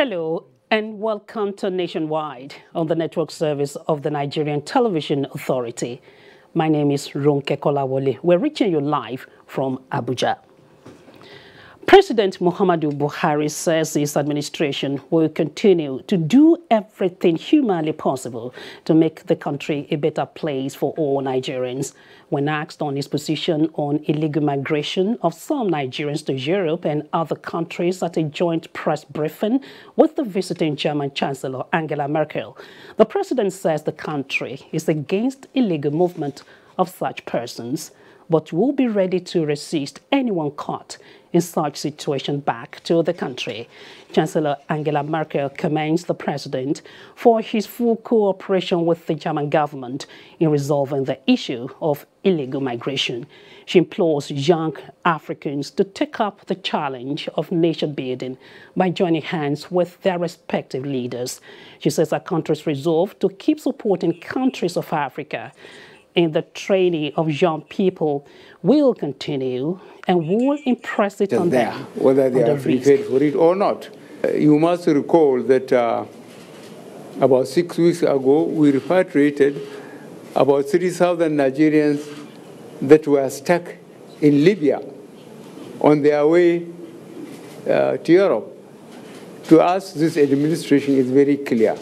Hello and welcome to Nationwide on the network service of the Nigerian Television Authority. My name is Ronke Kolawole. We're reaching you live from Abuja. President Muhammadu Buhari says his administration will continue to do everything humanly possible to make the country a better place for all Nigerians. When asked on his position on illegal migration of some Nigerians to Europe and other countries at a joint press briefing with the visiting German Chancellor Angela Merkel, the president says the country is against illegal movement of such persons, but will be ready to resist anyone caught in such situation back to the country. Chancellor Angela Merkel commends the president for his full cooperation with the German government in resolving the issue of illegal migration. She implores young Africans to take up the challenge of nation building by joining hands with their respective leaders. She says her country's resolve to keep supporting countries of Africa in the training of young people will continue and will impress it on them, whether they are prepared for it or not. You must recall that about 6 weeks ago, we repatriated about 3,000 Nigerians that were stuck in Libya on their way to Europe. To us, this administration is very clear.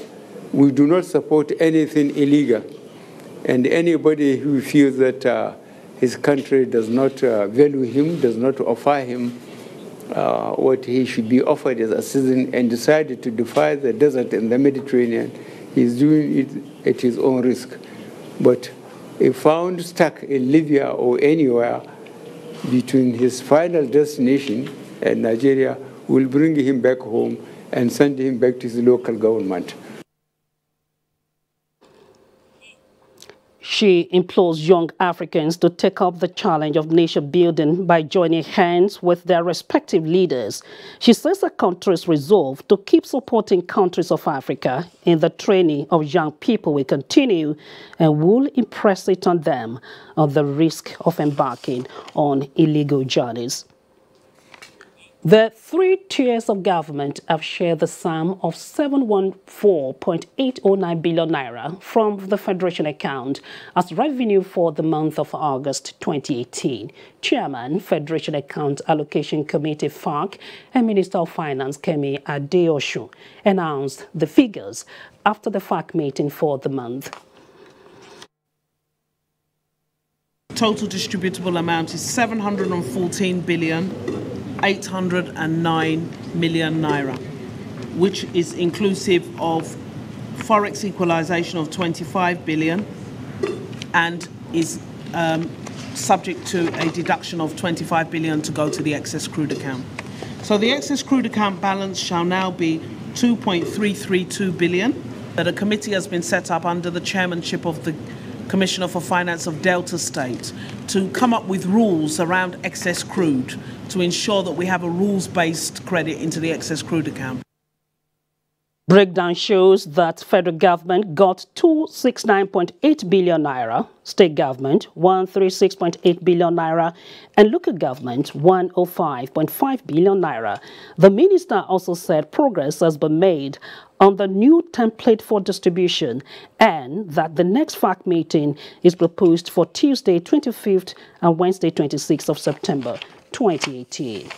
We do not support anything illegal. And anybody who feels that his country does not value him, does not offer him what he should be offered as a citizen, and decided to defy the desert and the Mediterranean, he's doing it at his own risk. But if found stuck in Libya or anywhere between his final destination and Nigeria, we'll bring him back home and send him back to his local government. She implores young Africans to take up the challenge of nation building by joining hands with their respective leaders. She says her country's resolve to keep supporting countries of Africa in the training of young people will continue and will impress it on them on the risk of embarking on illegal journeys. The three tiers of government have shared the sum of 714.809 billion naira from the Federation account as revenue for the month of August 2018. Chairman, Federation Account Allocation Committee FAC and Minister of Finance Kemi Osun announced the figures after the FAC meeting for the month. Total distributable amount is 714,809 million naira, which is inclusive of forex equalization of 25 billion and is subject to a deduction of 25 billion to go to the excess crude account. So the excess crude account balance shall now be 2.332 billion. That a committee has been set up under the chairmanship of the Commissioner for Finance of Delta State to come up with rules around excess crude to ensure that we have a rules-based credit into the excess crude account. Breakdown shows that federal government got 269.8 billion naira, state government 136.8 billion naira, and local government 105.5 billion naira. The minister also said progress has been made on the new template for distribution and that the next FAC meeting is proposed for Tuesday 25th and Wednesday 26th of September 2018.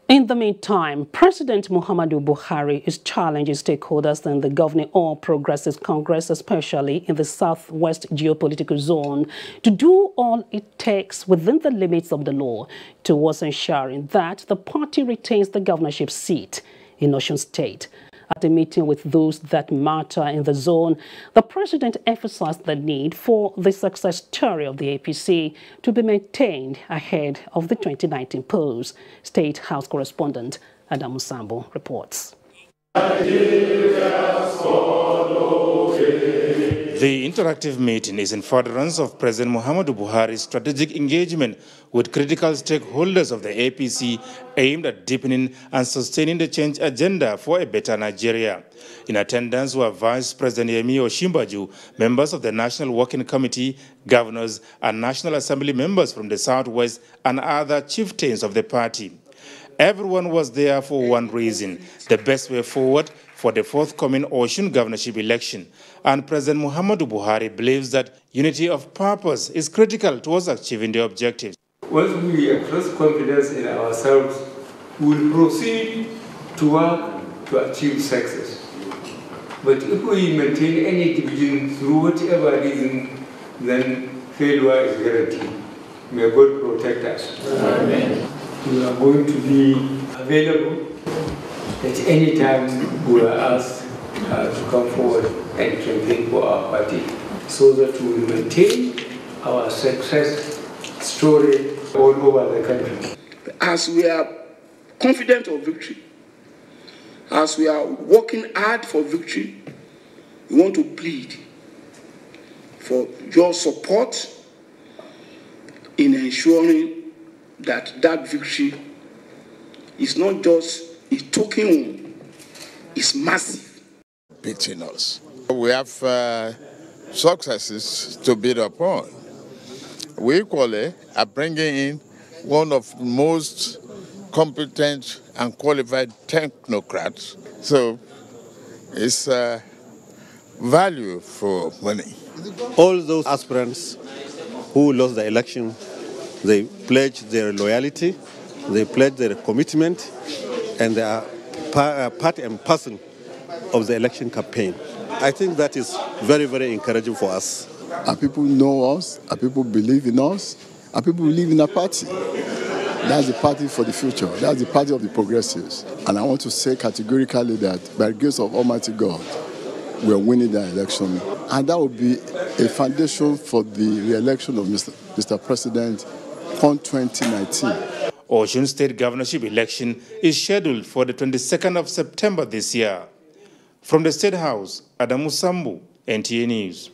In the meantime, President Muhammadu Buhari is challenging stakeholders in the governing All Progressives Congress, especially in the southwest geopolitical zone, to do all it takes within the limits of the law towards ensuring that the party retains the governorship seat in Osun State. At a meeting with those that matter in the zone, the president emphasized the need for the success story of the APC to be maintained ahead of the 2019 polls. State House correspondent Adamu Sambo reports. The interactive meeting is in furtherance of President Muhammadu Buhari's strategic engagement with critical stakeholders of the APC aimed at deepening and sustaining the change agenda for a better Nigeria. In attendance were Vice President Yemi Oshimbaju, members of the National Working Committee, governors, and National Assembly members from the Southwest and other chieftains of the party. everyone was there for one reason: the best way forward for the forthcoming Osun governorship election. And President Muhammadu Buhari believes that unity of purpose is critical towards achieving the objectives. Once we express confidence in ourselves, we will proceed to work to achieve success. But if we maintain any division through whatever reason, then failure is guaranteed. May God protect us. Amen. We are going to be available at any time we are asked to come forward and campaign for our party, so that we will maintain our success story all over the country. As we are confident of victory, as we are working hard for victory, we want to plead for your support in ensuring that that victory is not just a token one, it's massive. Between us, we have successes to build upon. We equally are bringing in one of the most competent and qualified technocrats. So it's value for money. All those aspirants who lost the election, they pledged their loyalty, they pledged their commitment, and they are part and parcel of the election campaign. I think that is very, very encouraging for us. Our people know us, our people believe in us, our people believe in our party. That's the party for the future. That's the party of the progressives. And I want to say categorically that by the grace of Almighty God, we are winning the election. And that will be a foundation for the re-election of Mr. President on 2019. Osun State governorship election is scheduled for the 22nd of September this year. From the State House, Adamu Sambu, NTA News.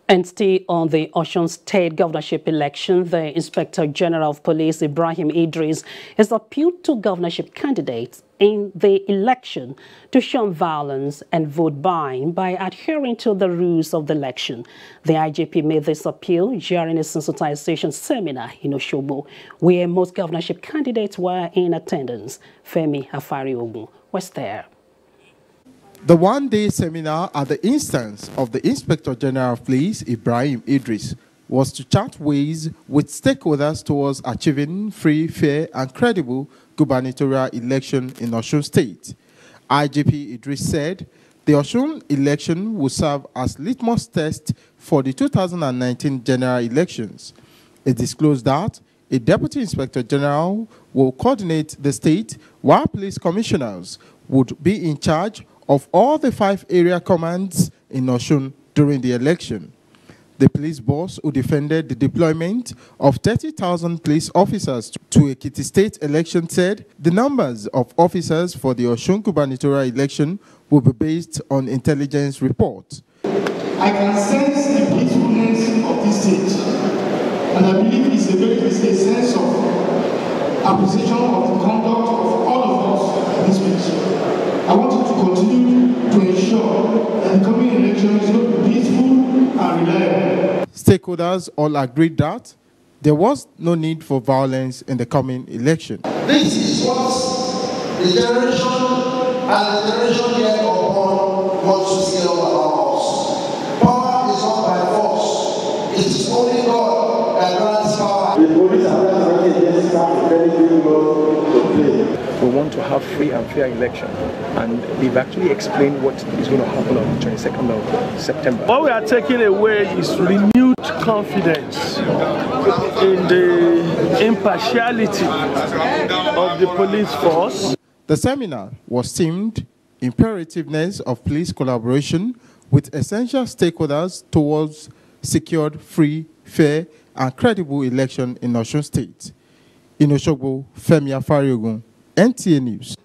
And still on the Osun State governorship election, the Inspector General of Police, Ibrahim Idris, has appealed to governorship candidates in the election to shun violence and vote buying by adhering to the rules of the election. The IGP made this appeal during a sensitization seminar in Osogbo, where most governorship candidates were in attendance. Femi Afari-Ogun was there. The one-day seminar at the instance of the Inspector General of Police, Ibrahim Idris, was to chart ways with stakeholders towards achieving free, fair, and credible gubernatorial election in Osun State. IGP Idris said the Osun election will serve as litmus test for the 2019 general elections. It disclosed that a Deputy Inspector General will coordinate the state, while police commissioners would be in charge of all the 5 area commands in Osun during the election. The police boss who defended the deployment of 30,000 police officers to Ekiti State election said the numbers of officers for the Osun gubernatorial election will be based on intelligence reports. I can sense the peacefulness of this state, and I believe it's a sense of appreciation of the conduct of all of us in this place. I want you to continue to ensure that the coming election is going to be peaceful and reliable. Stakeholders all agreed that there was no need for violence in the coming election. This is what the generation and the generation here upon wants to see about us. Power is not by force. It is only God that grants power. The police are not against that very good role to play. We want to have free and fair election, and they've actually explained what is going to happen on the 22nd of September. What we are taking away is renewed confidence in the impartiality of the police force. The seminar was themed Imperativeness of Police Collaboration with Essential Stakeholders Towards Secured, Free, Fair, and Credible Election in Osun State. In Osogbo, Femi Afari-Ogun, NTA News.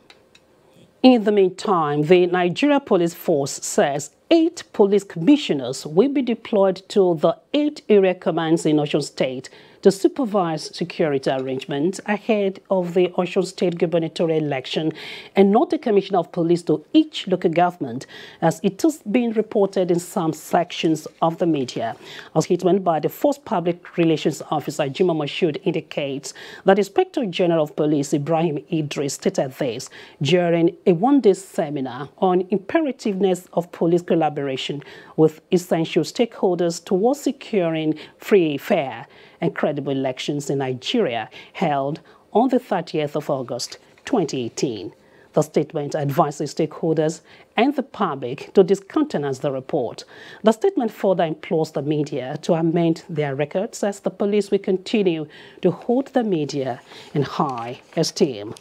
In the meantime, the Nigeria Police Force says 8 police commissioners will be deployed to the 8 area commands in Osun State to supervise security arrangements ahead of the Osun State gubernatorial election and not a commissioner of police to each local government, as it has been reported in some sections of the media. A statement by the Force Public Relations Officer Jima Moshood indicates that Inspector General of Police Ibrahim Idris stated this during a one-day seminar on imperativeness of police collaboration with essential stakeholders towards securing free, fair and credible elections in Nigeria held on the 30th of August 2018. The statement advises stakeholders and the public to discountenance the report. The statement further implores the media to amend their records as the police will continue to hold the media in high esteem.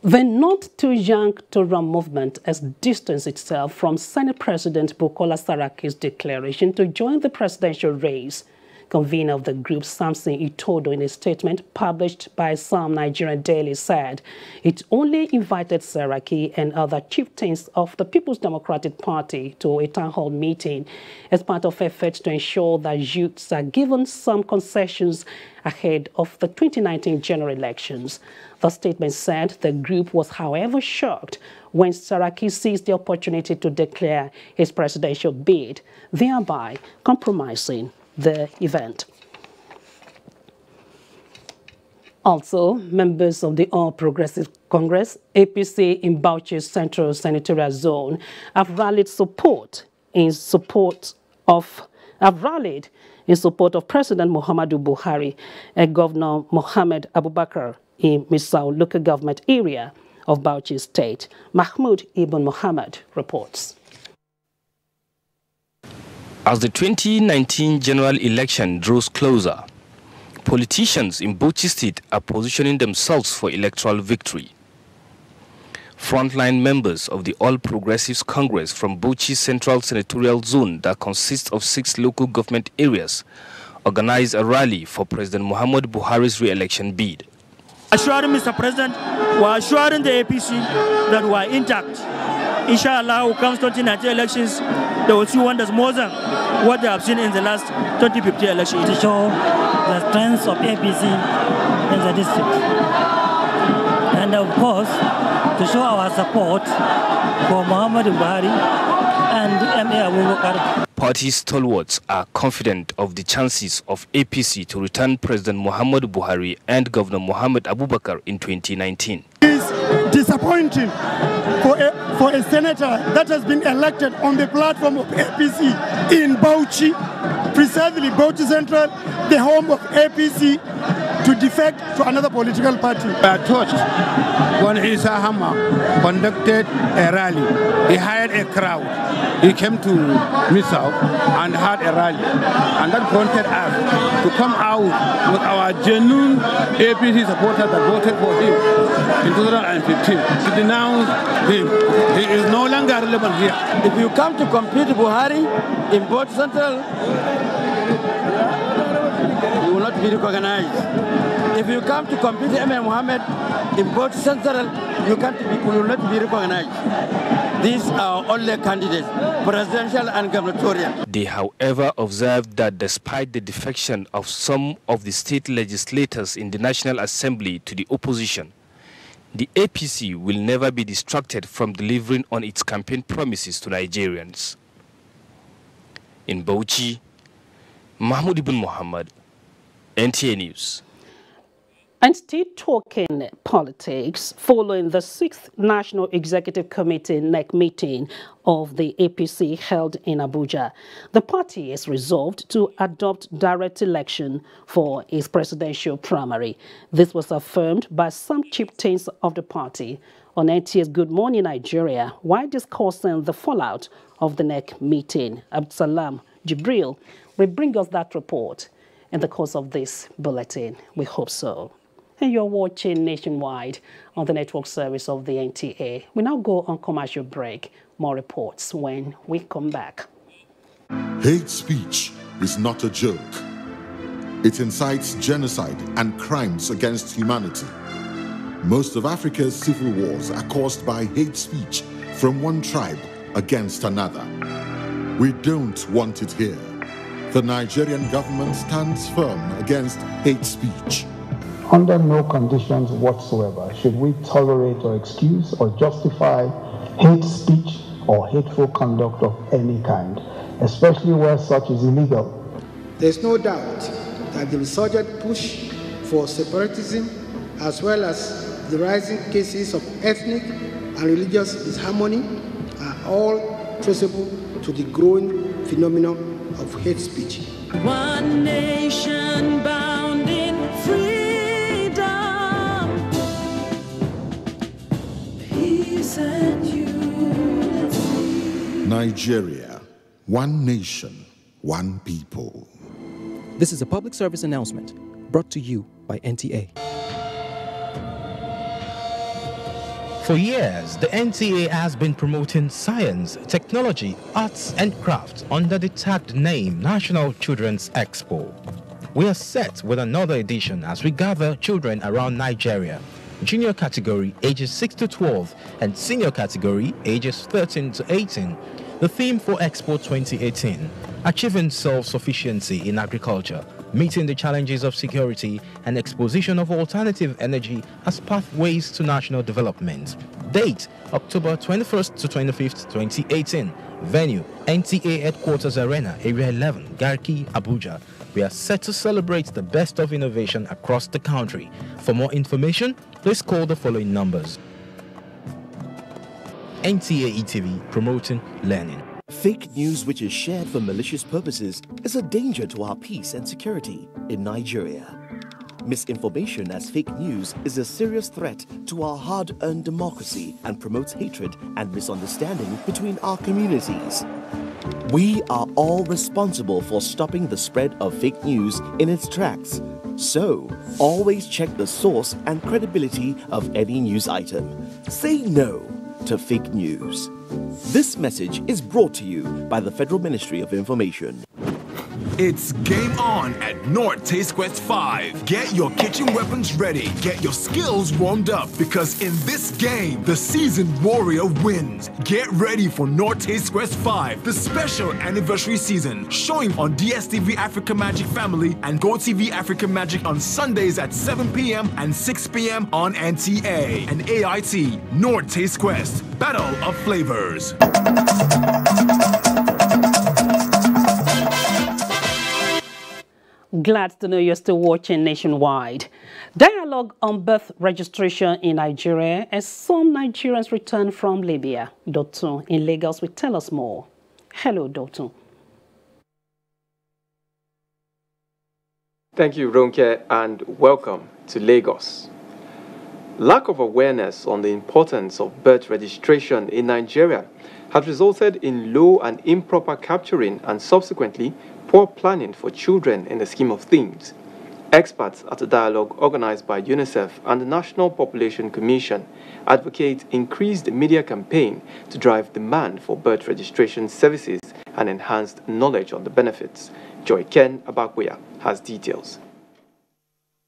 The Not Too Young to Run movement has distanced itself from Senate President Bukola Saraki's declaration to join the presidential race. Convener of the group, Samson Itodo, in a statement published by some Nigerian daily, said it only invited Saraki and other chieftains of the People's Democratic Party to a town hall meeting as part of efforts to ensure that youths are given some concessions ahead of the 2019 general elections. The statement said the group was, however, shocked when Saraki seized the opportunity to declare his presidential bid, thereby compromising the event. Also, members of the All Progressive Congress, APC in Bauchi's Central Senatorial Zone, have rallied in support of President Muhammadu Buhari and Governor Mohammed Abubakar in Misau local government area of Bauchi State. Mahmoud Ibn Muhammad reports. As the 2019 general election draws closer, politicians in Bauchi State are positioning themselves for electoral victory. Frontline members of the All Progressives Congress from Bauchi Central Senatorial Zone that consists of 6 local government areas organized a rally for President Muhammadu Buhari's re-election bid. Assuring Mr. President, we're assuring the APC that we are intact. Inshallah, who comes 2019 elections, they will see wonders more than what they have seen in the last 2015 election. To show the strength of APC in the district. And of course, to show our support for Muhammadu Buhari and NTA Abubakar. Party stalwarts are confident of the chances of APC to return President Muhammadu Buhari and Governor Mohammed Abubakar in 2019. It's disappointing for a senator that has been elected on the platform of APC in Bauchi, precisely Bauchi Central, the home of APC, to defect to another political party. We are touched when Isa Hamma conducted a rally. He hired a crowd. He came to Misau and had a rally. And that prompted us to come out with our genuine APC supporters that voted for him in 2015 to denounce him. He is no longer relevant here. If you come to compete Buhari in Bauchi Central, you will not be recognized. If you come to compete M.A. Mohammed in Bauchi Central, you will not be recognized. These are only candidates, presidential and gubernatorial. They, however, observed that despite the defection of some of the state legislators in the National Assembly to the opposition, the APC will never be distracted from delivering on its campaign promises to Nigerians. In Bauchi, Mahmoud Ibn Muhammad, NTA News. And still talking politics, following the 6th National Executive Committee NEC meeting of the APC held in Abuja, the party is resolved to adopt direct election for its presidential primary. This was affirmed by some chieftains of the party on NTA's Good Morning Nigeria while discussing the fallout of the NEC meeting. Abdulsalam Jibril will bring us that report in the course of this bulletin. We hope so. And you're watching Nationwide on the network service of the NTA. We now go on commercial break. More reports when we come back. Hate speech is not a joke. It incites genocide and crimes against humanity. Most of Africa's civil wars are caused by hate speech from one tribe against another. We don't want it here. The Nigerian government stands firm against hate speech. Under no conditions whatsoever should we tolerate or excuse or justify hate speech or hateful conduct of any kind, especially where such is illegal. There's no doubt that the resurgent push for separatism, as well as the rising cases of ethnic and religious disharmony, are all traceable to the growing phenomenon of hate speech. One nation bound in freedom, peace and unity. Nigeria, one nation, one people. This is a public service announcement brought to you by NTA. For years, the NTA has been promoting science, technology, arts and crafts under the tagged name National Children's Expo. We are set with another edition as we gather children around Nigeria, junior category ages 6 to 12 and senior category ages 13 to 18. The theme for Expo 2018, achieving self-sufficiency in agriculture, meeting the challenges of security and exposition of alternative energy as pathways to national development. Date, October 21st to 25th, 2018. Venue, NTA Headquarters Arena, Area 11, Garki, Abuja. We are set to celebrate the best of innovation across the country. For more information, please call the following numbers. NTA ETV, promoting learning. Fake news which is shared for malicious purposes is a danger to our peace and security in Nigeria. Misinformation as fake news is a serious threat to our hard-earned democracy and promotes hatred and misunderstanding between our communities. We are all responsible for stopping the spread of fake news in its tracks. So, always check the source and credibility of any news item. Say no to fake news. This message is brought to you by the Federal Ministry of Information. It's game on at North Taste Quest 5. Get your kitchen weapons ready. Get your skills warmed up because in this game, the seasoned warrior wins. Get ready for North Taste Quest 5, the special anniversary season, showing on DSTV Africa Magic Family and GoTV Africa Magic on Sundays at 7 p.m. and 6 p.m. on NTA and AIT. North Taste Quest, Battle of Flavors. Glad to know you're still watching Nationwide. Dialogue on birth registration in Nigeria as some Nigerians return from Libya. Dotun in Lagos will tell us more. Hello, Dotun. Thank you, Ronke, and welcome to Lagos. Lack of awareness on the importance of birth registration in Nigeria has resulted in low and improper capturing and subsequently poor planning for children in the scheme of things. Experts at a dialogue organized by UNICEF and the National Population Commission advocate increased media campaign to drive demand for birth registration services and enhanced knowledge on the benefits. Joy Ken Abakweya has details.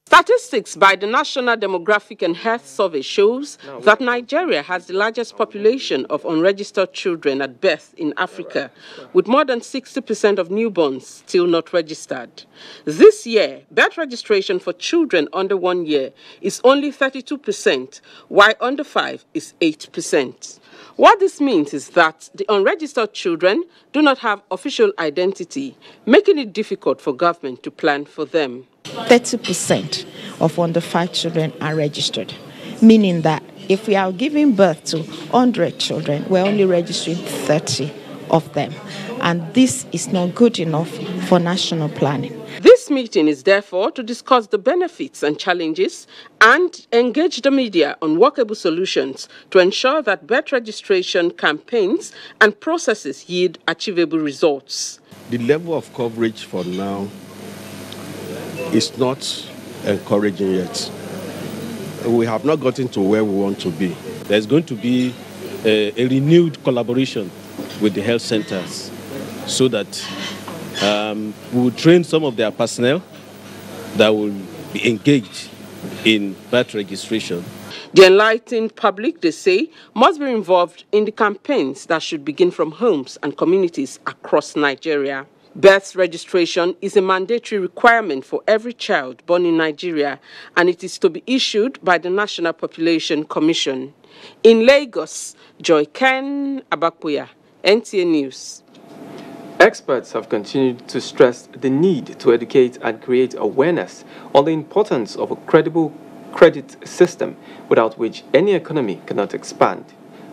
Statistics by the National Demographic and Health Survey shows that Nigeria has the largest population of unregistered children at birth in Africa, with more than 60% of newborns still not registered. This year, birth registration for children under 1 year is only 32%, while under 5 is 8%. What this means is that the unregistered children do not have official identity, making it difficult for government to plan for them. 30% of under 5 children are registered, meaning that if we are giving birth to 100 children, we're only registering 30 of them. And this is not good enough for national planning. This meeting is therefore to discuss the benefits and challenges and engage the media on workable solutions to ensure that birth registration campaigns and processes yield achievable results. The level of coverage for now is not encouraging yet. We have not gotten to where we want to be. There's going to be a renewed collaboration with the health centers so that we will train some of their personnel that will be engaged in birth registration. The enlightened public, they say, must be involved in the campaigns that should begin from homes and communities across Nigeria. Birth registration is a mandatory requirement for every child born in Nigeria, and it is to be issued by the National Population Commission. In Lagos, Joy Ken Abakuya, NTA News. Experts have continued to stress the need to educate and create awareness on the importance of a credible credit system without which any economy cannot expand.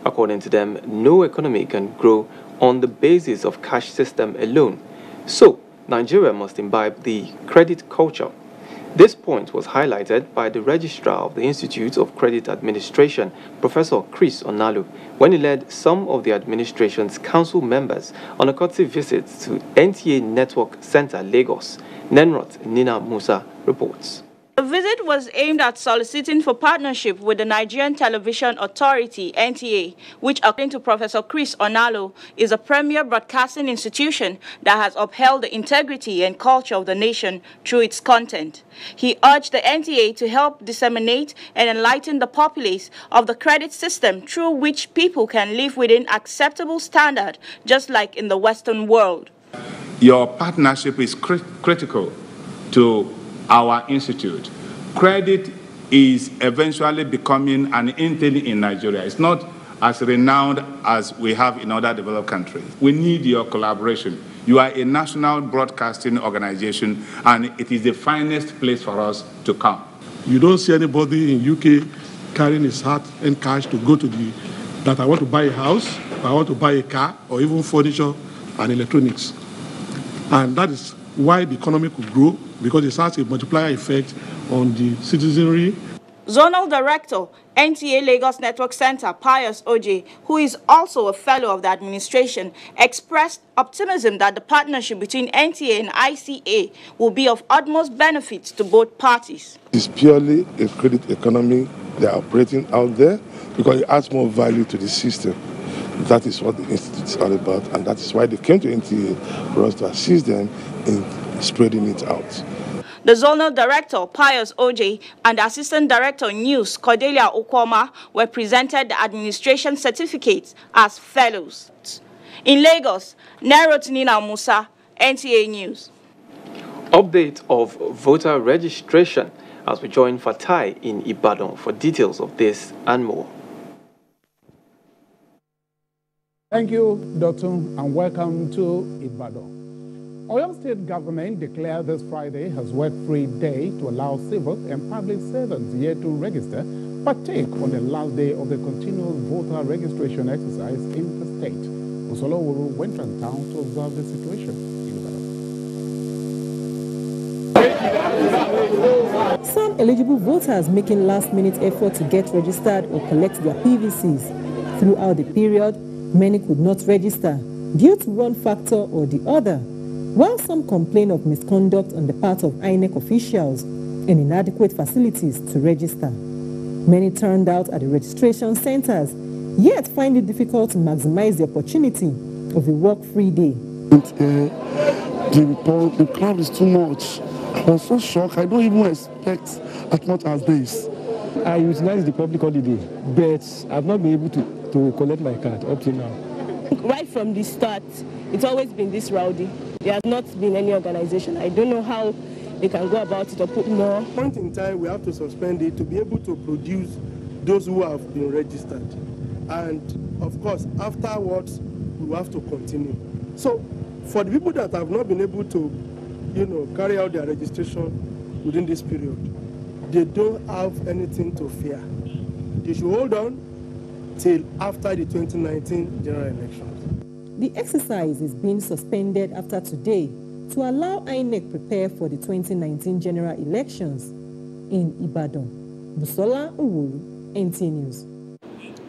According to them, no economy can grow on the basis of cash system alone. So, Nigeria must imbibe the credit culture. This point was highlighted by the Registrar of the Institute of Credit Administration, Professor Chris Onalu, when he led some of the administration's council members on a courtesy visit to NTA Network Center, Lagos. Nenrot Nina Musa reports. The visit was aimed at soliciting for partnership with the Nigerian Television Authority, NTA, which, according to Professor Chris Onalo, is a premier broadcasting institution that has upheld the integrity and culture of the nation through its content. He urged the NTA to help disseminate and enlighten the populace of the credit system through which people can live within acceptable standard, just like in the Western world. Your partnership is critical to our institute. Credit is eventually becoming an entity in Nigeria. It's not as renowned as we have in other developed countries. We need your collaboration. You are a national broadcasting organization, and it is the finest place for us to come. You don't see anybody in UK carrying his heart and cash to go to that I want to buy a house, I want to buy a car, or even furniture and electronics. And that is why the economy could grow, because it has a multiplier effect on the citizenry. Zonal Director, NTA Lagos Network Center, Pius Oje, who is also a fellow of the administration, expressed optimism that the partnership between NTA and ICA will be of utmost benefit to both parties. It's purely a credit economy they are operating out there because it adds more value to the system. That is what the institute is all about, and that is why they came to NTA, for us to assist them in spreading it out. The Zonal Director, Pius Oje, and the Assistant Director, News, Cordelia Okwama, were presented the administration certificates as fellows. In Lagos, Nerot Nina Musa, NTA News. Update of voter registration as we join Fatai in Ibadan for details of this and more. Thank you, Dr. and welcome to Ibadan. Oyo State government declared this Friday as work-free day to allow civil and public servants yet to register partake on the last day of the continuous voter registration exercise in the state. Usolowuru went from town to observe the situation in Ibadan. Some eligible voters making last-minute effort to get registered or collect their PVCs. Throughout the period, many could not register due to one factor or the other, while some complain of misconduct on the part of INEC officials and inadequate facilities to register. Many turned out at the registration centers, yet find it difficult to maximize the opportunity of a work-free day. The crowd is too much. I was so shocked. I don't even expect as much as this. I utilize the public holiday, but I've not been able to collect my card up to now. Right from the start, it's always been this rowdy. There has not been any organization. I don't know how they can go about it or put more. Point in time, we have to suspend it to be able to produce those who have been registered. And of course, afterwards, we will have to continue. So for the people that have not been able to, carry out their registration within this period, they don't have anything to fear. They should hold on till after the 2019 general elections. The exercise is being suspended after today to allow INEC prepare for the 2019 general elections in Ibadan. Busola Uwuru, NTA News.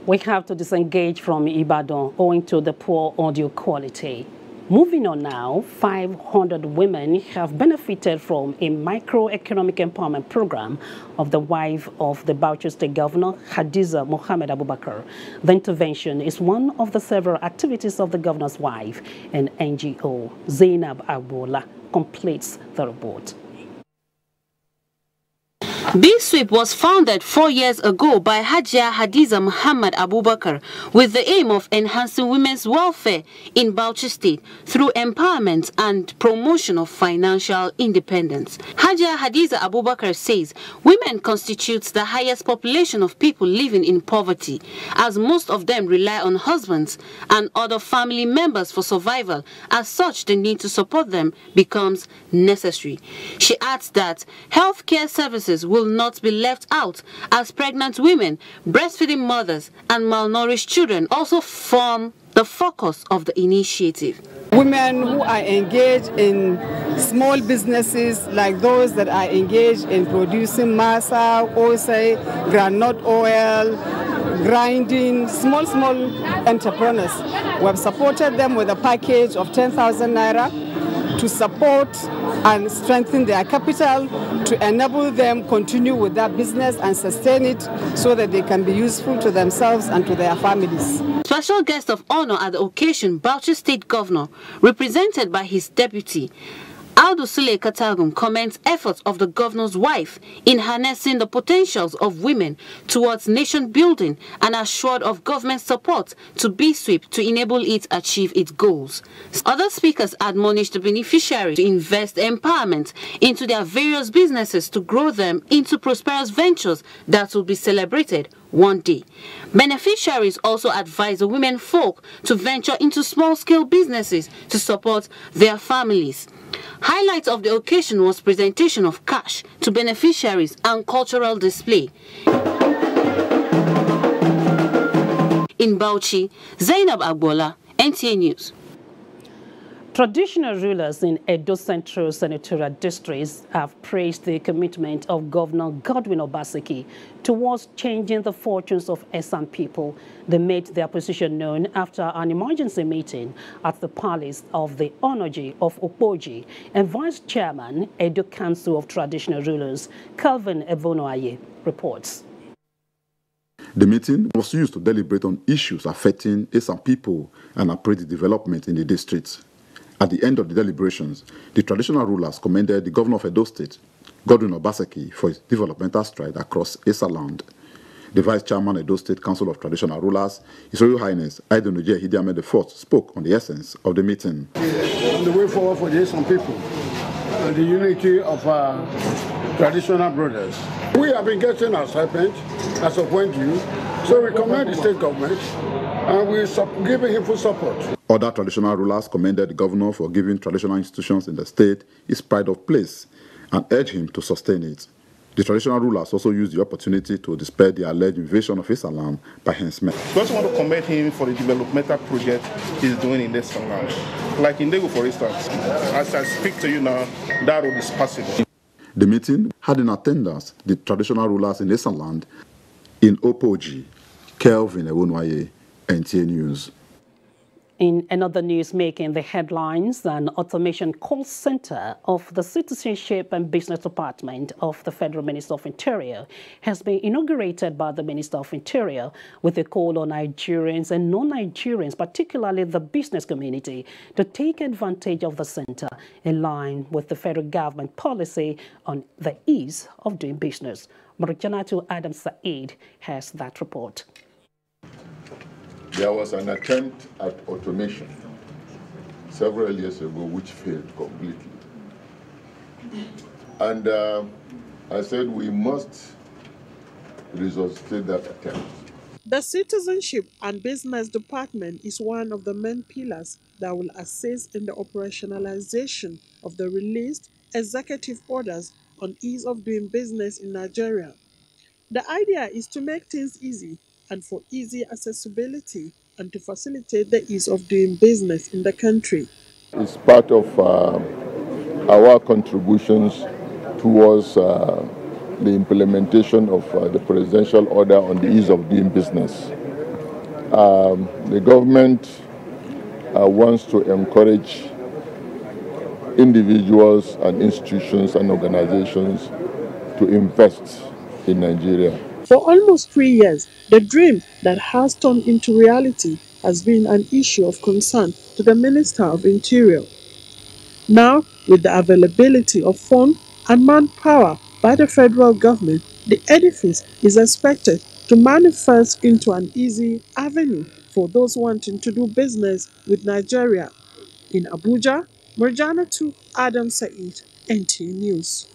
We have to disengage from Ibadan owing to the poor audio quality. Moving on now, 500 women have benefited from a microeconomic empowerment program of the wife of the Bauchi State Governor, Hadiza Mohammed Abubakar. The intervention is one of the several activities of the governor's wife and NGO. Zainab Agbola completes the report. B-Sweep was founded 4 years ago by Hajia Hadiza Muhammad Abubakar with the aim of enhancing women's welfare in Bauchi State through empowerment and promotion of financial independence. Hajia Hadiza Abubakar says women constitute the highest population of people living in poverty, as most of them rely on husbands and other family members for survival. As such, the need to support them becomes necessary. She adds that healthcare services will not be left out, as pregnant women, breastfeeding mothers and malnourished children also form the focus of the initiative. Women who are engaged in small businesses, like those that are engaged in producing masa, osei, groundnut oil, grinding, small entrepreneurs. We have supported them with a package of 10,000 naira to support and strengthen their capital, to enable them continue with that business and sustain it so that they can be useful to themselves and to their families. Special guest of honor at the occasion, Bauchi State Governor, represented by his deputy, Audu Sule Katagum, comments efforts of the governor's wife in harnessing the potentials of women towards nation building and assured of government support to B-Sweep to enable it achieve its goals. Other speakers admonished the beneficiaries to invest empowerment into their various businesses to grow them into prosperous ventures that will be celebrated one day. Beneficiaries also advised the women folk to venture into small-scale businesses to support their families. Highlights of the occasion was presentation of cash to beneficiaries and cultural display. In Bauchi, Zainab Agbola, NTA News. Traditional rulers in Edo Central Senatorial Districts have praised the commitment of Governor Godwin Obaseki towards changing the fortunes of Esan people. They made their position known after an emergency meeting at the palace of the Onoji of Opoji and Vice Chairman, Edo Council of Traditional Rulers, Calvin Evonoaye, reports. The meeting was used to deliberate on issues affecting Esan people and appraise the development in the districts. At the end of the deliberations, the traditional rulers commended the governor of Edo State, Godwin Obaseki, for his developmental stride across Esa land. The vice chairman of Edo State Council of Traditional Rulers, His Royal Highness Aidonuje Hidiame IV, spoke on the essence of the meeting. The way forward for the Esan people and the unity of our traditional brothers. We have been getting our stipend as of when due, so we commend the state government and we give him full support. Other traditional rulers commended the governor for giving traditional institutions in the state his pride of place and urged him to sustain it. The traditional rulers also used the opportunity to dispel the alleged invasion of his land by henchmen. We also want to commend him for the developmental project he's doing in this land. Like in Dago, for instance, as I speak to you now, that road is possible. The meeting had in attendance the traditional rulers in Esan land in Opoji, Kelvin Ewonwaye, NTA News. In another news making the headlines, an automation call center of the Citizenship and Business Department of the Federal Minister of Interior has been inaugurated by the Minister of Interior with a call on Nigerians and non-Nigerians, particularly the business community, to take advantage of the center in line with the federal government policy on the ease of doing business. Marijanatu Adam Said has that report. There was an attempt at automation several years ago which failed completely. And I said we must resuscitate that attempt. The Citizenship and Business Department is one of the main pillars that will assist in the operationalization of the released executive orders on ease of doing business in Nigeria. The idea is to make things easy and for easy accessibility and to facilitate the ease of doing business in the country. It's part of our contributions towards the implementation of the presidential order on the ease of doing business. The government wants to encourage individuals and institutions and organizations to invest in Nigeria. For almost 3 years, the dream that has turned into reality has been an issue of concern to the Minister of Interior. Now, with the availability of funds and manpower by the federal government, the edifice is expected to manifest into an easy avenue for those wanting to do business with Nigeria. In Abuja, Murjana to Adam Said, NTA News.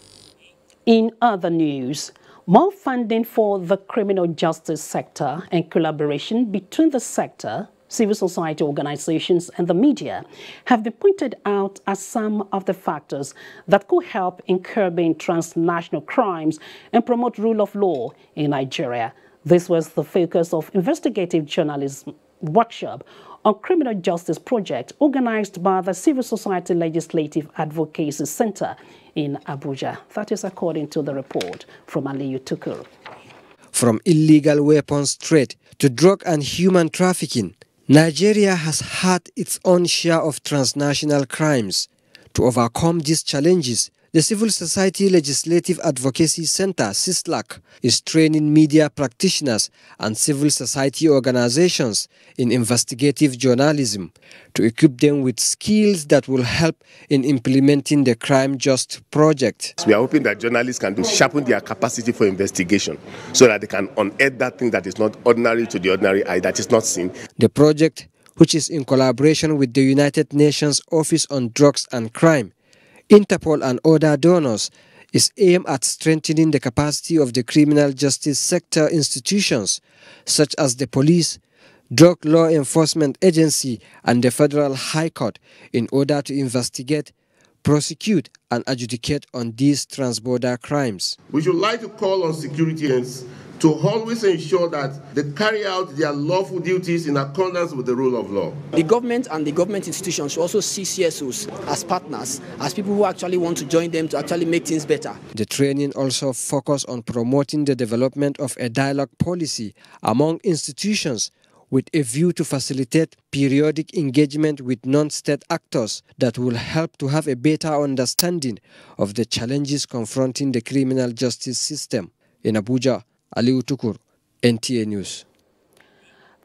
In other news, more funding for the criminal justice sector and collaboration between the sector, civil society organizations and the media have been pointed out as some of the factors that could help in curbing transnational crimes and promote rule of law in Nigeria. This was the focus of investigative journalism workshop on criminal justice project organized by the Civil Society Legislative Advocacy Center in Abuja. That is according to the report from Aliyu Tukur. From illegal weapons trade to drug and human trafficking, Nigeria has had its own share of transnational crimes. To overcome these challenges, the Civil Society Legislative Advocacy Center, CISLAC, is training media practitioners and civil society organizations in investigative journalism to equip them with skills that will help in implementing the Crime Just project. We are hoping that journalists can sharpen their capacity for investigation so that they can unearth that thing that is not ordinary to the ordinary eye, that is not seen. The project, which is in collaboration with the United Nations Office on Drugs and Crime, Interpol and other donors, is aimed at strengthening the capacity of the criminal justice sector institutions such as the police, Drug Law Enforcement Agency and the Federal High Court in order to investigate, prosecute and adjudicate on these transborder crimes. We should like to call on security agents to always ensure that they carry out their lawful duties in accordance with the rule of law. The government and the government institutions should also see CSOs as partners, as people who actually want to join them to actually make things better. The training also focused on promoting the development of a dialogue policy among institutions with a view to facilitate periodic engagement with non-state actors that will help to have a better understanding of the challenges confronting the criminal justice system. In Abuja, Aliyu Tukur, NTA News.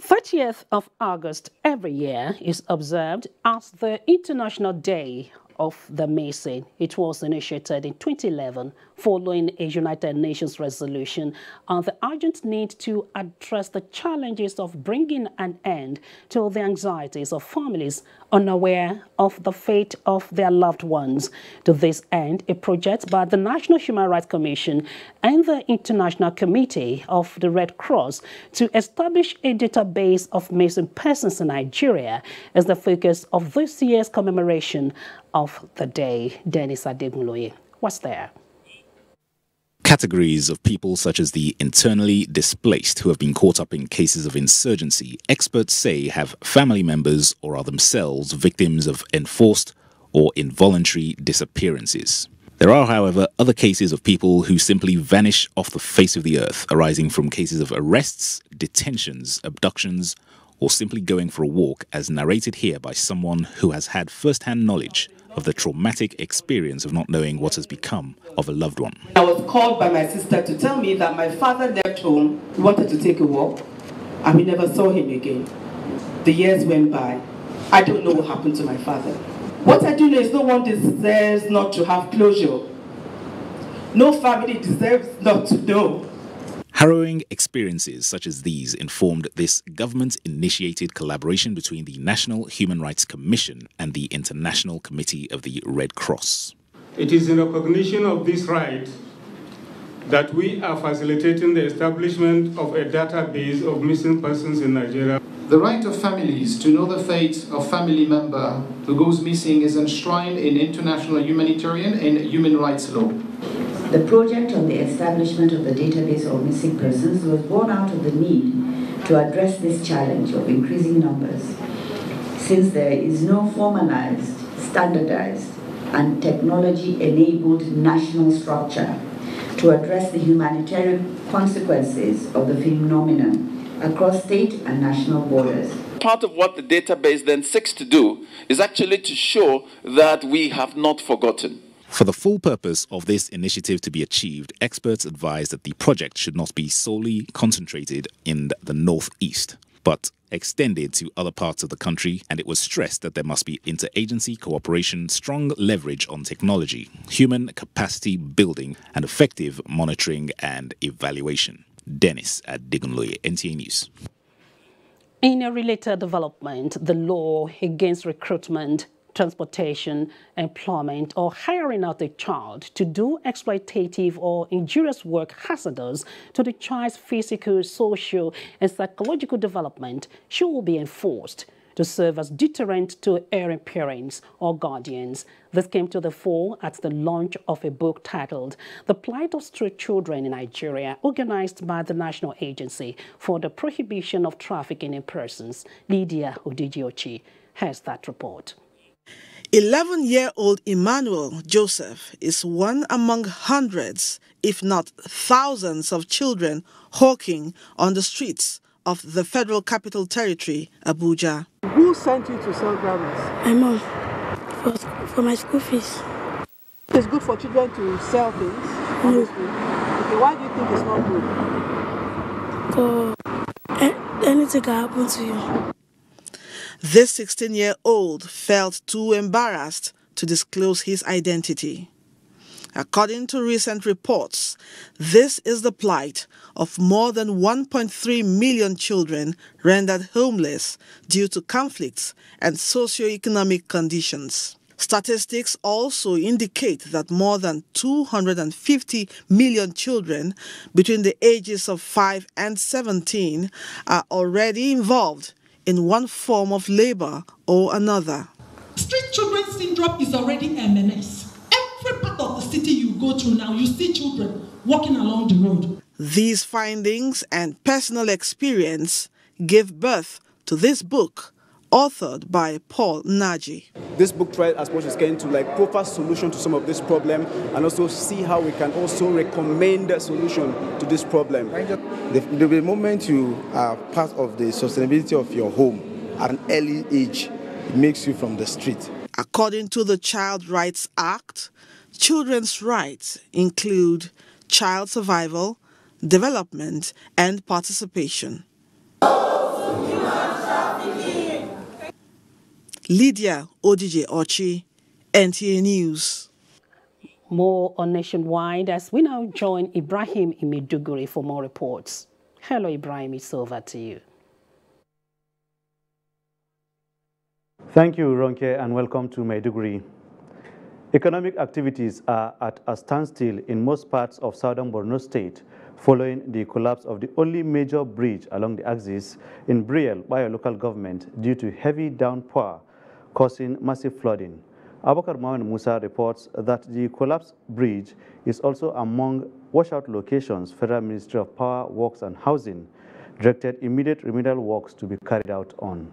30th of August every year is observed as the International Day of the Mason. It was initiated in 2011 following a United Nations resolution on the urgent need to address the challenges of bringing an end to the anxieties of families unaware of the fate of their loved ones. To this end, a project by the National Human Rights Commission and the International Committee of the Red Cross to establish a database of missing persons in Nigeria is the focus of this year's commemoration of the day. Dennis Adegunloye was there. Categories of people such as the internally displaced who have been caught up in cases of insurgency, experts say have family members or are themselves victims of enforced or involuntary disappearances. There are, however, other cases of people who simply vanish off the face of the earth, arising from cases of arrests, detentions, abductions, or simply going for a walk, as narrated here by someone who has had first-hand knowledge of the traumatic experience of not knowing what has become of a loved one. I was called by my sister to tell me that my father left home, he wanted to take a walk, and we never saw him again. The years went by. I don't know what happened to my father. What I do know is no one deserves not to have closure. No family deserves not to know. Harrowing experiences such as these informed this government-initiated collaboration between the National Human Rights Commission and the International Committee of the Red Cross. It is in recognition of this right that we are facilitating the establishment of a database of missing persons in Nigeria. The right of families to know the fate of family member who goes missing is enshrined in international humanitarian and human rights law. The project on the establishment of the database of missing persons was born out of the need to address this challenge of increasing numbers, since there is no formalized, standardized, and technology-enabled national structure to address the humanitarian consequences of the phenomenon across state and national borders. Part of what the database then seeks to do is actually to show that we have not forgotten. For the full purpose of this initiative to be achieved, experts advise that the project should not be solely concentrated in the northeast, but extended to other parts of the country, and it was stressed that there must be interagency cooperation, strong leverage on technology, human capacity building, and effective monitoring and evaluation. Dennis at Digunloye, NTA News. In a related development, the law against recruitment, transportation, employment, or hiring out a child to do exploitative or injurious work hazardous to the child's physical, social, and psychological development should be enforced to serve as deterrent to erring parents or guardians. This came to the fore at the launch of a book titled The Plight of Street Children in Nigeria, organized by the National Agency for the Prohibition of Trafficking in Persons. Lydia Odijiochi has that report. 11-year-old Emmanuel Joseph is one among hundreds, if not thousands, of children hawking on the streets of the Federal Capital Territory, Abuja. Who sent you to sell grammars? My mom, for my school fees. It's good for children to sell things on the street. Okay, why do you think it's not good? Because anything can happen to you. This 16-year-old felt too embarrassed to disclose his identity. According to recent reports, this is the plight of more than 1.3 million children rendered homeless due to conflicts and socio-economic conditions. Statistics also indicate that more than 250 million children between the ages of 5 and 17 are already involved in one form of labor or another. Street children syndrome is already a menace. Every part of the city you go through now, you see children walking along the road. These findings and personal experience gave birth to this book, authored by Paul Naji. This book tries as much as can to proffer solution to some of this problem and also see how we can also recommend a solution to this problem. The moment you are part of the sustainability of your home at an early age, it makes you from the street. According to the Child Rights Act, children's rights include child survival, development, and participation. Lydia Odijiochi, NTA News. More on Nationwide as we now join Ibrahim in Maiduguri for more reports. Hello, Ibrahim, it's over to you. Thank you, Ronke, and welcome to Maiduguri. Economic activities are at a standstill in most parts of southern Borno State following the collapse of the only major bridge along the axis in Briel by a local government due to heavy downpour, causing massive flooding. Abubakar Mohamed Musa reports that the collapsed bridge is also among washout locations Federal Ministry of Power, Works and Housing directed immediate remedial works to be carried out on.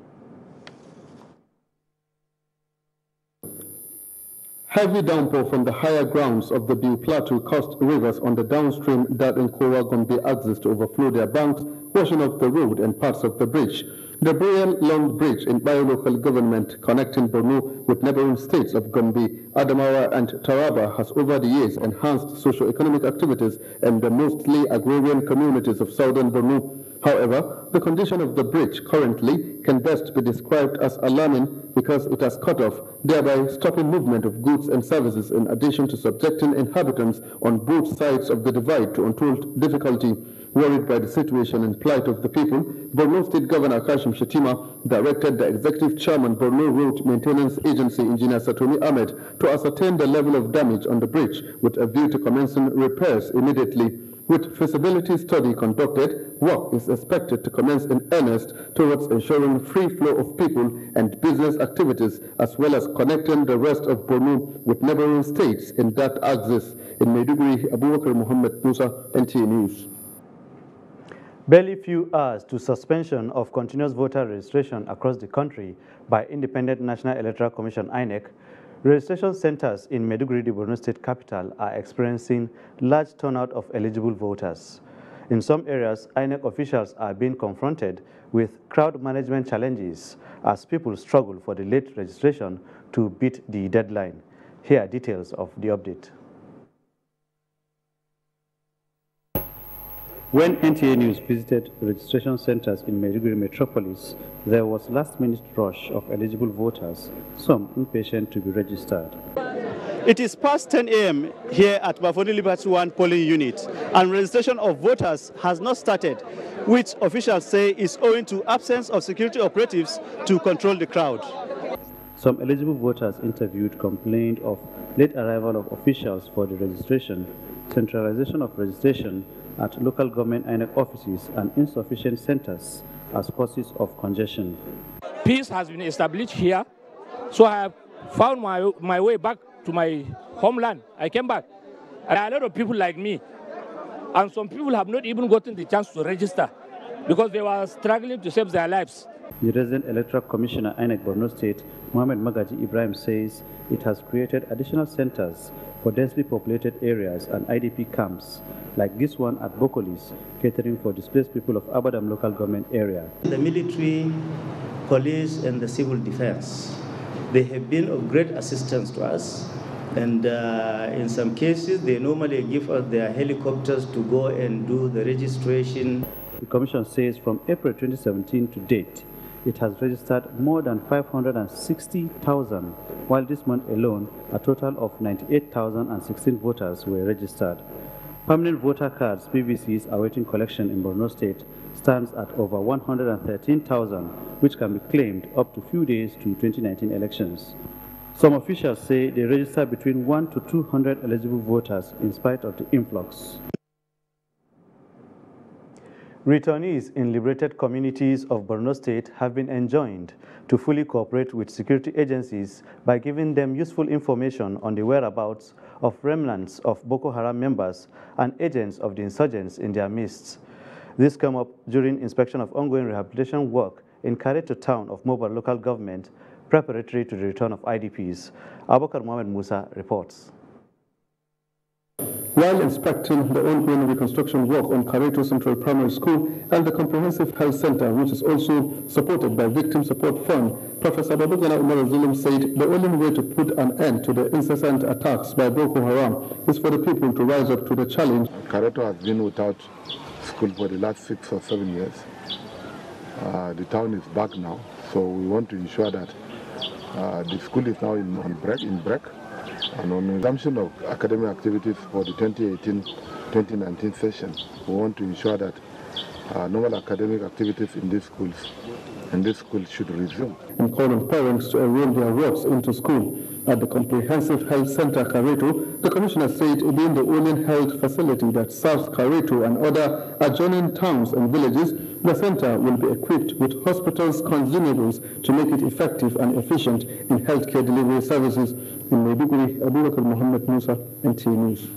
Heavy downpour from the higher grounds of the Biu Plateau caused rivers on the downstream Dadenkowa-Gombe axis to overflow their banks, washing off the road and parts of the bridge. The Briel Long Bridge in Bayo local government connecting Borno with neighboring states of Gombe, Adamawa and Taraba has over the years enhanced socio-economic activities in the mostly agrarian communities of southern Borno. However, the condition of the bridge currently can best be described as alarming because it has cut off, thereby stopping movement of goods and services in addition to subjecting inhabitants on both sides of the divide to untold difficulty. Worried by the situation and plight of the people, Borno State Governor Kashim Shettima directed the Executive Chairman Borno Road Maintenance Agency Engineer Satomi Ahmed to ascertain the level of damage on the bridge with a view to commencing repairs immediately. With feasibility study conducted, work is expected to commence in earnest towards ensuring free flow of people and business activities, as well as connecting the rest of Borno with neighboring states in that axis. In Maiduguri, Abubakar Mohamed Musa, NTA News. Barely few hours to suspension of continuous voter registration across the country by Independent National Electoral Commission (INEC), registration centers in Maiduguri, the Borno State capital, are experiencing large turnout of eligible voters. In some areas, INEC officials are being confronted with crowd management challenges as people struggle for the late registration to beat the deadline. Here are details of the update. When NTA News visited registration centers in Maiduguri metropolis, there was last-minute rush of eligible voters, some impatient to be registered. It is past 10 a.m. here at Bafoni Liberty 1 polling unit, and registration of voters has not started, which officials say is owing to absence of security operatives to control the crowd. Some eligible voters interviewed complained of late arrival of officials for the registration, centralization of registration at local government INEC offices, and insufficient centers as causes of congestion. Peace has been established here, so I have found my way back to my homeland. I came back, and a lot of people like me, and some people have not even gotten the chance to register because they were struggling to save their lives. The resident electoral commissioner INEC Borno State, Mohammed Magaji Ibrahim, says it has created additional centers for densely populated areas and IDP camps, like this one at Bokolis, catering for displaced people of Abadam local government area. The military, police, and the civil defense, they have been of great assistance to us, and in some cases they normally give us their helicopters to go and do the registration. The commission says from April 2017 to date, it has registered more than 560,000, while this month alone, a total of 98,016 voters were registered. Permanent voter cards, PVCs, awaiting collection in Borno State stands at over 113,000, which can be claimed up to few days to 2019 elections. Some officials say they register between 100 to 200 eligible voters in spite of the influx. Returnees in liberated communities of Borno State have been enjoined to fully cooperate with security agencies by giving them useful information on the whereabouts of remnants of Boko Haram members and agents of the insurgents in their midst. This came up during inspection of ongoing rehabilitation work in Kareto town of Mobile local government, preparatory to the return of IDPs. Abubakar Mohamed Musa reports. While inspecting the ongoing reconstruction work on Kareto Central Primary School and the Comprehensive Health Center, which is also supported by Victim Support Fund, Professor Babagana Umar Zulum said the only way to put an end to the incessant attacks by Boko Haram is for the people to rise up to the challenge. Kareto has been without school for the last 6 or 7 years. The town is back now, so we want to ensure that the school is now in break. And on resumption of academic activities for the 2018-2019 session, we want to ensure that normal academic activities in these schools should resume. And call on parents to enroll their works into school. At the Comprehensive Health Center Kareto, the commissioner said being the only health facility that serves Kareto and other adjoining towns and villages, the center will be equipped with hospitals' consumables to make it effective and efficient in healthcare delivery services. In Maiduguri, Abubakar Mohammed Musa, NTA News.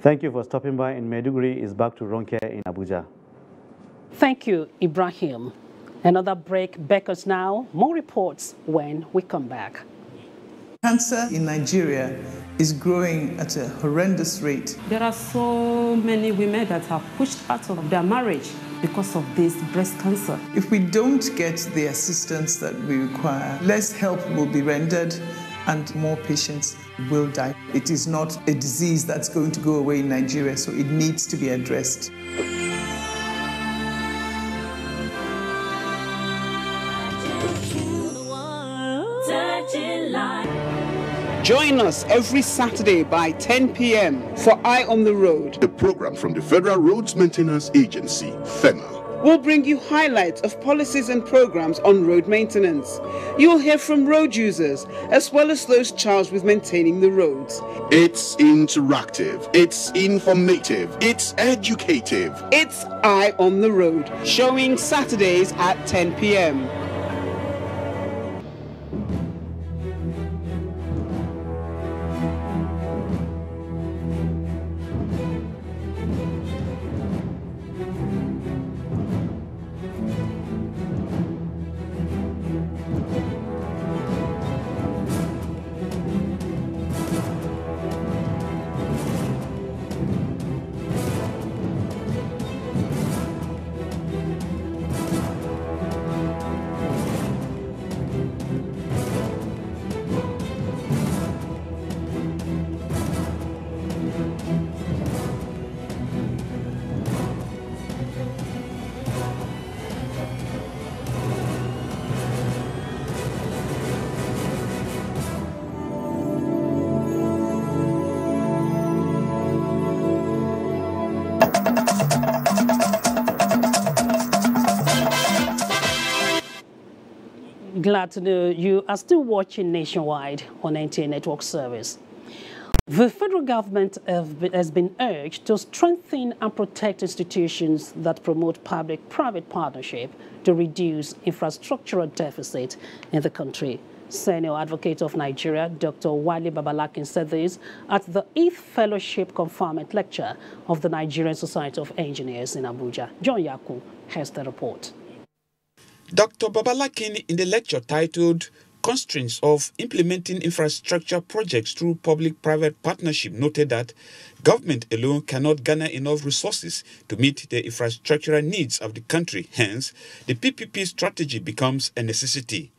Thank you for stopping by in Maiduguri. Is back to Ronke in Abuja. Thank you, Ibrahim. Another break beckons now. More reports when we come back. Cancer in Nigeria is growing at a horrendous rate. There are so many women that have pushed out of their marriage because of this breast cancer. If we don't get the assistance that we require, less help will be rendered and more patients will die. It is not a disease that's going to go away in Nigeria, so it needs to be addressed. Join us every Saturday by 10 p.m. for Eye on the Road, a program from the Federal Roads Maintenance Agency, FEMA. We'll bring you highlights of policies and programs on road maintenance. You'll hear from road users as well as those charged with maintaining the roads. It's interactive, it's informative, it's educative. It's Eye on the Road, showing Saturdays at 10 p.m. Glad to know you are still watching Nationwide on NTA Network Service. The federal government has been urged to strengthen and protect institutions that promote public-private partnership to reduce infrastructural deficit in the country. Senior Advocate of Nigeria, Dr. Wale Babalakin, said this at the 8th Fellowship Conferment Lecture of the Nigerian Society of Engineers in Abuja. John Yaku has the report. Dr. Babalakin, in the lecture titled Constraints of Implementing Infrastructure Projects Through Public-Private Partnership, noted that government alone cannot garner enough resources to meet the infrastructural needs of the country. Hence, the PPP strategy becomes a necessity.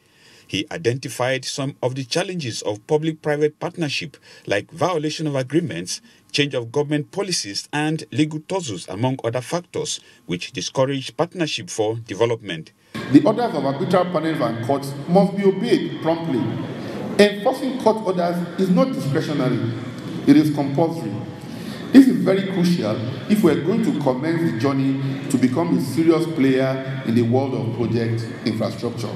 He identified some of the challenges of public-private partnership, like violation of agreements, change of government policies, and legal tussles, among other factors, which discourage partnership for development. The orders of arbitral panels and courts must be obeyed promptly. Enforcing court orders is not discretionary, it is compulsory. This is very crucial if we are going to commence the journey to become a serious player in the world of project infrastructure.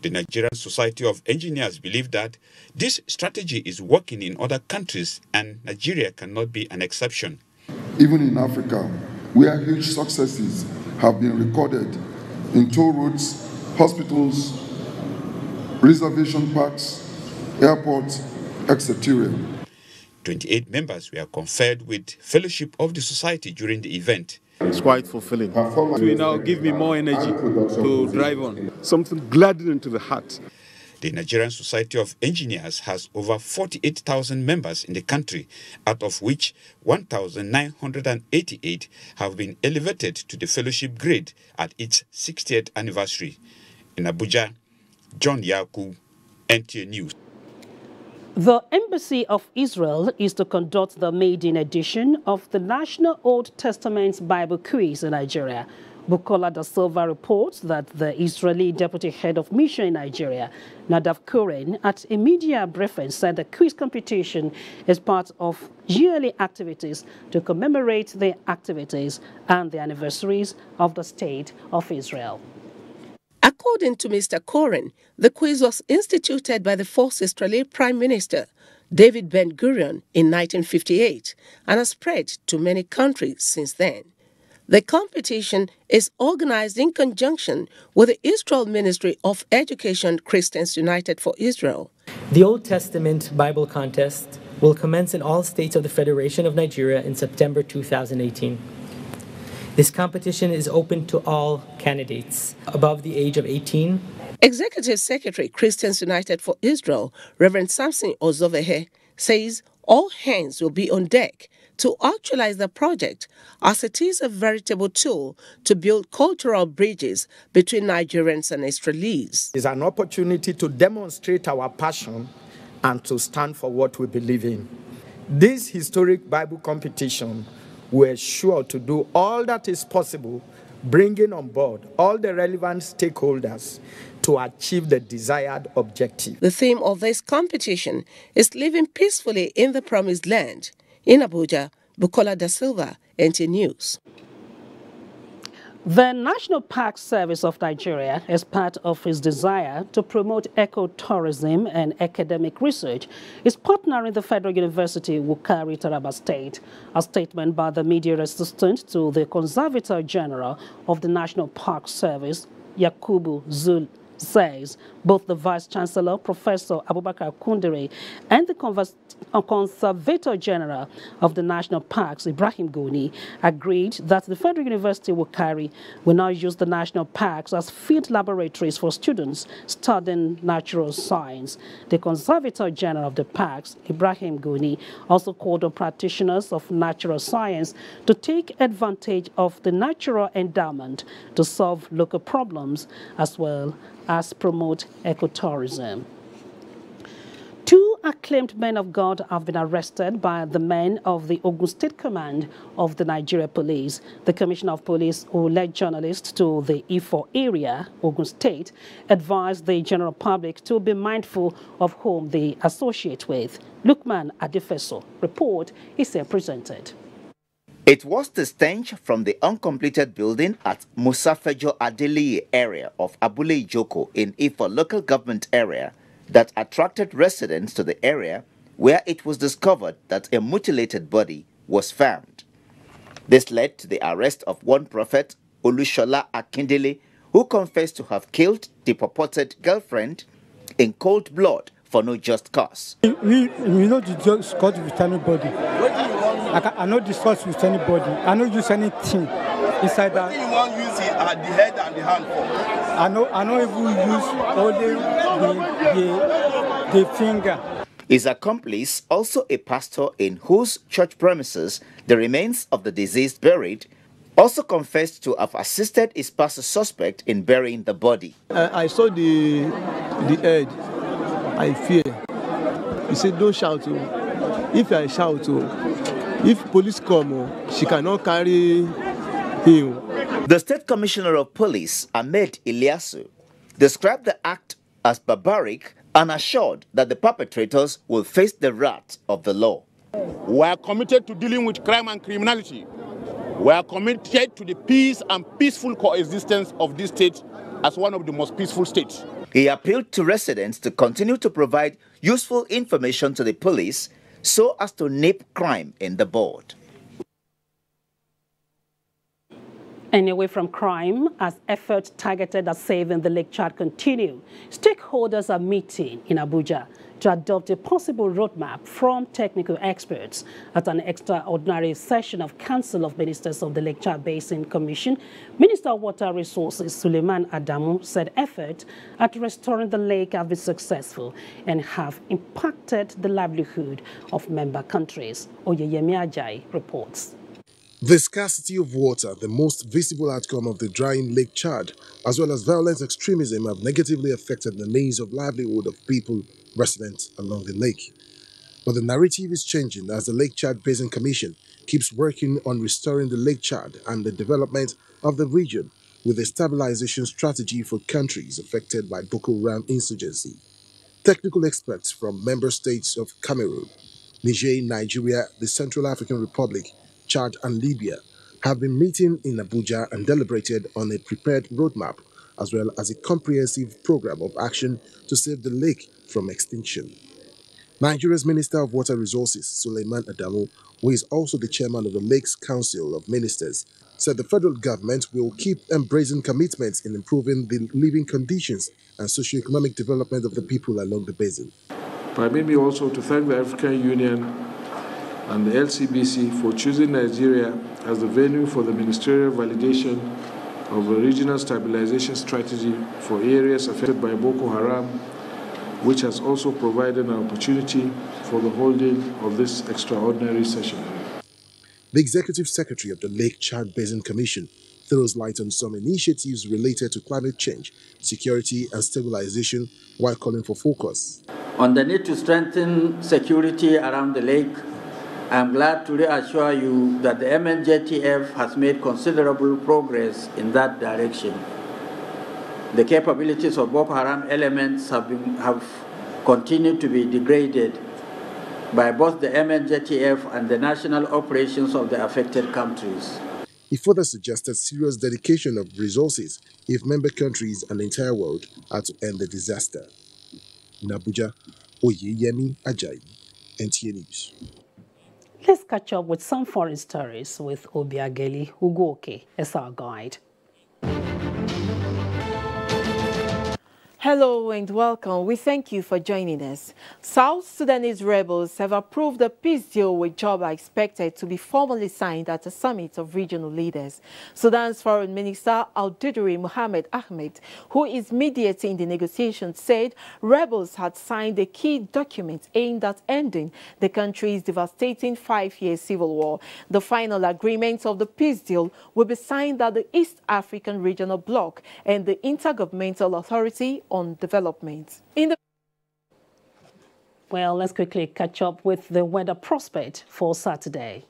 The Nigerian Society of Engineers believe that this strategy is working in other countries and Nigeria cannot be an exception. Even in Africa, where huge successes have been recorded in toll roads, hospitals, reservation parks, airports, etc. 28 members were conferred with Fellowship of the Society during the event. It's quite fulfilling. It will now give me more energy to drive on. Something gladdening to the heart. The Nigerian Society of Engineers has over 48,000 members in the country, out of which 1,988 have been elevated to the fellowship grade at its 60th anniversary. In Abuja, John Yaku, NTA News. The Embassy of Israel is to conduct the maiden edition of the National Old Testament Bible Quiz in Nigeria. Bukola da Silva reports that the Israeli Deputy Head of Mission in Nigeria, Nadav Koren, at a media briefing said the quiz competition is part of yearly activities to commemorate the activities and the anniversaries of the State of Israel. According to Mr. Koren, the quiz was instituted by the first Israeli Prime Minister, David Ben-Gurion, in 1958 and has spread to many countries since then. The competition is organized in conjunction with the Israel Ministry of Education Christians United for Israel. The Old Testament Bible contest will commence in all states of the Federation of Nigeria in September 2018. This competition is open to all candidates above the age of 18. Executive Secretary Christians United for Israel, Reverend Samson Ozovehe, says all hands will be on deck to actualize the project, as it is a veritable tool to build cultural bridges between Nigerians and Israelis. It's an opportunity to demonstrate our passion and to stand for what we believe in. This historic Bible competition, we're sure to do all that is possible, bringing on board all the relevant stakeholders to achieve the desired objective. The theme of this competition is living peacefully in the promised land. In Abuja, Bukola da Silva, NTA News. The National Park Service of Nigeria, as part of its desire to promote eco-tourism and academic research, is partnering the Federal University Wukari, Taraba State. A statement by the media assistant to the Conservator General of the National Park Service, Yakubu Zul, says both the Vice-Chancellor, Professor Abubakar Kundere, and the Conservator General of the National Parks, Ibrahim Goni, agreed that the Federal University Wukari will now use the national parks as field laboratories for students studying natural science. The Conservator General of the parks, Ibrahim Goni, also called on practitioners of natural science to take advantage of the natural endowment to solve local problems as well as promote ecotourism. Two acclaimed men of God have been arrested by the men of the Ogun State Command of the Nigeria Police. The Commissioner of Police, who led journalists to the Ifo area, Ogun State, advised the general public to be mindful of whom they associate with. Lukman Adefeso report is here presented. It was the stench from the uncompleted building at Musafejo Adeliye area of Abule Ijoko in Ifa local government area that attracted residents to the area, where it was discovered that a mutilated body was found. This led to the arrest of one prophet, Olushola Akindele, who confessed to have killed the purported girlfriend in cold blood for no just cause. We not discuss with anybody. I not discuss with anybody. I not use anything inside that. What do you want to use it at the head and the hand for? I know even use only the finger. His accomplice, also a pastor in whose church premises the remains of the deceased buried, also confessed to have assisted his pastor suspect in burying the body. I saw the head. I fear. He said, don't shout. If I shout, if police come, she cannot carry him. The State Commissioner of Police, Ahmed Ilyasu, described the act as barbaric and assured that the perpetrators will face the wrath of the law. We are committed to dealing with crime and criminality. We are committed to the peace and peaceful coexistence of this state as one of the most peaceful states. He appealed to residents to continue to provide useful information to the police so as to nip crime in the bud. And away from crime, as efforts targeted at saving the Lake Chad continue, stakeholders are meeting in Abuja to adopt a possible roadmap from technical experts. At an extraordinary session of Council of Ministers of the Lake Chad Basin Commission, Minister of Water Resources Suleiman Adamu said efforts at restoring the lake have been successful and have impacted the livelihood of member countries. Oyeyemi Ajayi reports. The scarcity of water, the most visible outcome of the drying Lake Chad, as well as violent extremism, have negatively affected the means of livelihood of people resident along the lake. But the narrative is changing as the Lake Chad Basin Commission keeps working on restoring the Lake Chad and the development of the region with a stabilization strategy for countries affected by Boko Haram insurgency. Technical experts from member states of Cameroon, Niger, Nigeria, the Central African Republic, Chad and Libya have been meeting in Abuja and deliberated on a prepared roadmap as well as a comprehensive program of action to save the lake from extinction. Nigeria's Minister of Water Resources, Suleiman Adamu, who is also the chairman of the Lakes Council of Ministers, said the federal government will keep embracing commitments in improving the living conditions and socio-economic development of the people along the basin. Permit me also to thank the African Union and the LCBC for choosing Nigeria as the venue for the ministerial validation of a regional stabilization strategy for areas affected by Boko Haram, which has also provided an opportunity for the holding of this extraordinary session. The Executive Secretary of the Lake Chad Basin Commission throws light on some initiatives related to climate change, security and stabilization while calling for focus. On the need to strengthen security around the lake, I am glad to reassure you that the MNJTF has made considerable progress in that direction. The capabilities of Boko Haram elements have continued to be degraded by both the MNJTF and the national operations of the affected countries. He further suggested serious dedication of resources if member countries and the entire world are to end the disaster. In Abuja, Oyeyemi Ajayi, NTA News. Let's catch up with some foreign stories with Obiageli Ugoke as our guide. Hello and welcome. We thank you for joining us. South Sudanese rebels have approved a peace deal with Juba expected to be formally signed at a summit of regional leaders. Sudan's Foreign Minister Al-Duduri Mohamed Ahmed, who is mediating the negotiations, said rebels had signed a key document aimed at ending the country's devastating 5-year civil war. The final agreement of the peace deal will be signed at the East African Regional Bloc and the Intergovernmental Authority on Development. Well, let's quickly catch up with the weather prospect for Saturday.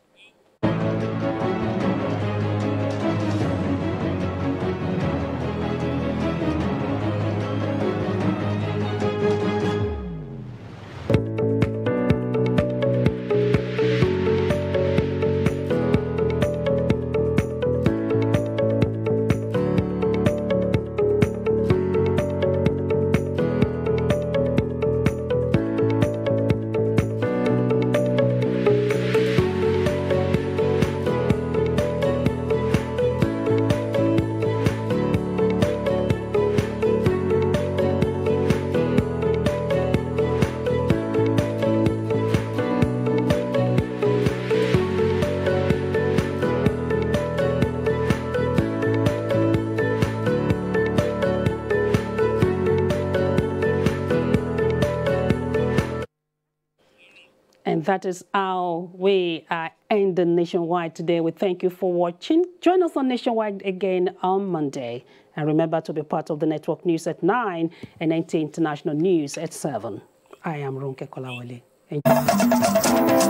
that is how we end the Nationwide today. We thank you for watching. Join us on Nationwide again on Monday. And remember to be part of the network news at 9 and NTA International News at 7. I am Ronke Kolawole. Thank you.